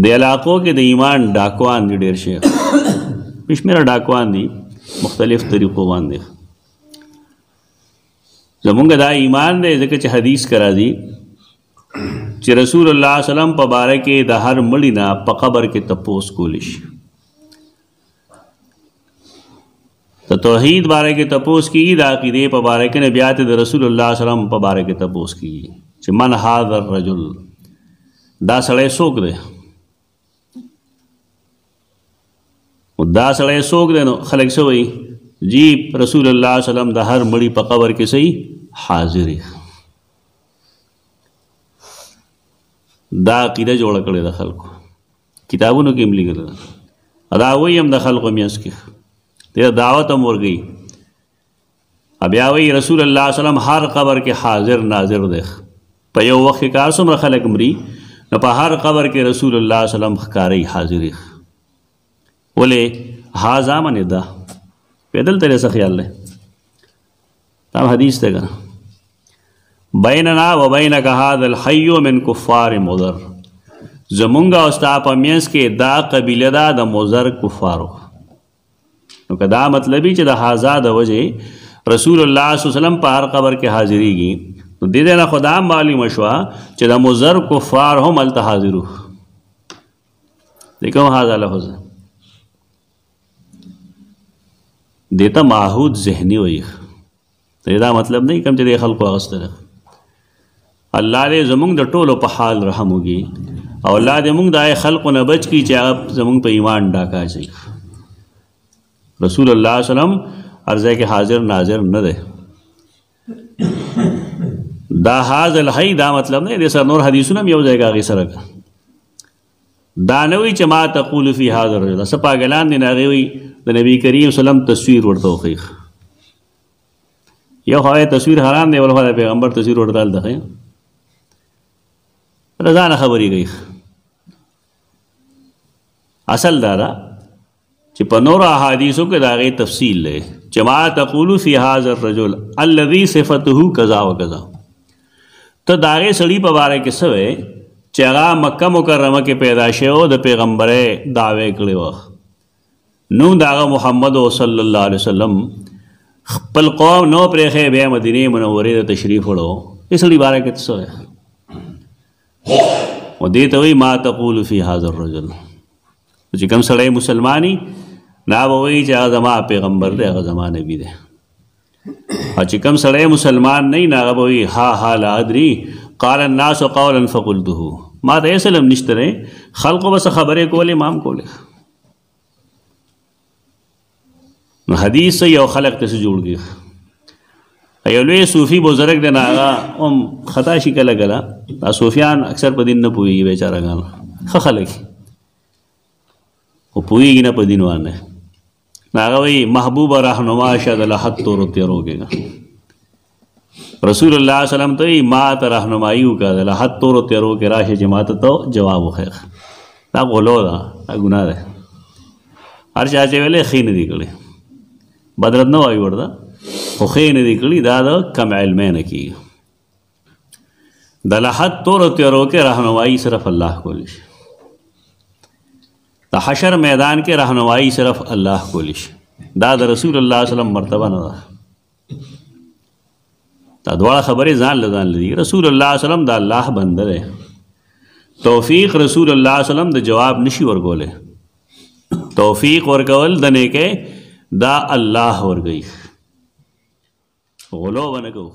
د علاقو کې د ایمان ډاکوان دي ډېر شي بشمیره ډاکوان دي مختلف طریقو باندې زمونږ دا ایمان دی ځکه چې حدیث کرا دي چې رسول الله صلی الله علیه وسلم په باره کې د هر مړي نه په قبر کې تپوس کولی شي د توحید باره کې تپوس کیږي د عقیدې په باره کې نه بیا د رسول الله صلی الله علیه وسلم په باره کې تپوس کیږي چې من هذا الرجل دا سړی څوک دی دا سړی څوک دی نو خلک څه وایي جی رسول الله صلی الله علیه وسلم د هر مړي په قبر کې صحیح حاضر دا عقیده جوړه کړې د خلکو کتابونو کې هم لیکل دا وایي هم د خلکو میانس کې دې دعوت هم ورګي بیا وایي رسول الله صلی الله علیه وسلم هر قبر کې حاضر ناظر دی په یو وخت کې کار څومره خلک مري نو په هر قبر کې رسول الله صلی الله علیه وسلم ښکاري حاضري ولې هاذا من دا پیدل تیرے سے خیال لے تم حدیث تے گا بیننا و بینک هذا الحی من کفار مضر زمونگا استا پمینس کے دا قبیلہ دا دا مضر کفارو نو کہ دا مطلبی چی دا هاذا دا وجہ رسول اللہ صلی اللہ علیہ وسلم پا ہر قبر کے حاضری گی تو دے دینا خدا معلوم شوا چی دا مضر کفار هم التا حاضرو دیکھو هاذا لفظ دیتا معهود ذہنی ہوئی دیتا مطلب نہیں کم چی دے خلقو اغسطر اللہ دے زمونگ دا ٹولو پا حال رحم ہوگی اور اللہ دے مونگ دا آئے خلقو نبچ کی چاہب زمونگ پا ایمان ڈاکا چاہی رسول اللہ صلی اللہ علیہ وسلم عرضہ کے حاضر ناظر نہ دے دا حاضر الحی دا مطلب نہیں دے سر نور حدیثوں میں یو جائے گا آگی سرکا دانوی چما تقول فی حاضر رجل سپا گلان دین آگئی د نبی کریم سلام تصویر ورته وخیخ یو خواهی تصویر حرام دی ولخوا د پیغمبر تصویر ورته دخی رضا نه خبری گئی اصل دارا چې په نور احادیثو کې د هغې تفصیل دی چې ما تقول فی هذا الرجل الذي صفته کذا و کذا ته د هغې سړي په باره کې څه وی چې هغه مکه مکرمه کې پیدا شوی د پیغمبرۍ دعوی کړی وه نو داغا محمد صلی اللہ علیہ وسلم خپل قوم نو پریخے بیا مدینہ منورے دا تشریف وڑو اس لئے بارے کت سو ہے و دیتا ہوئی ما تقول فی حاضر الرجل چکم سڑے مسلمانی نا بوئی چاہ زما پیغمبر دے اگا زما نبی دے اور چکم سڑے مسلمان نہیں نا بوئی ہا لا ادری قال الناس قولا فقلتہو ما تا اسلام نشترے خلقو بس خبرے کولے امام کولے نو حدیث سے یو خلق تیسے جوڑ گیا ایو لوی صوفی بزرگ دینا آگا خطا شکل لگلا صوفیان اکثر پا دین نا پوئی گی بیچارہ گانا خلقی وہ پوئی گی نا پا دین وانے آگا وی محبوب رہنما شاید لحد تو رو تیرو گے گا رسول اللہ صلی اللہ علیہ وسلم تو مات رہنمائیو کا لحد تو رو تیرو کے راشی جماعت تو جوابو خیر تا غلو دا تا گناہ دے ہر چاچے ویلے خین دی کلی بدرت نو آئی وردا خو خین دی کلی دا دا کم علمین کی دا لحد تو رو تیرو کے رہنمائی صرف اللہ کو لیش دا حشر میدان کے رہنمائی صرف اللہ کو لیش دا دا رسول اللہ صلی اللہ علیہ وسلم مرتبہ نہ دا دوڑا خبری زان لزان لدی رسول اللہ صلی اللہ علیہ وسلم دا اللہ بندر ہے توفیق رسول اللہ صلی اللہ علیہ وسلم دا جواب نشی ورگولے توفیق ورگول دنے کے دا اللہ ورگئی غلو بنکو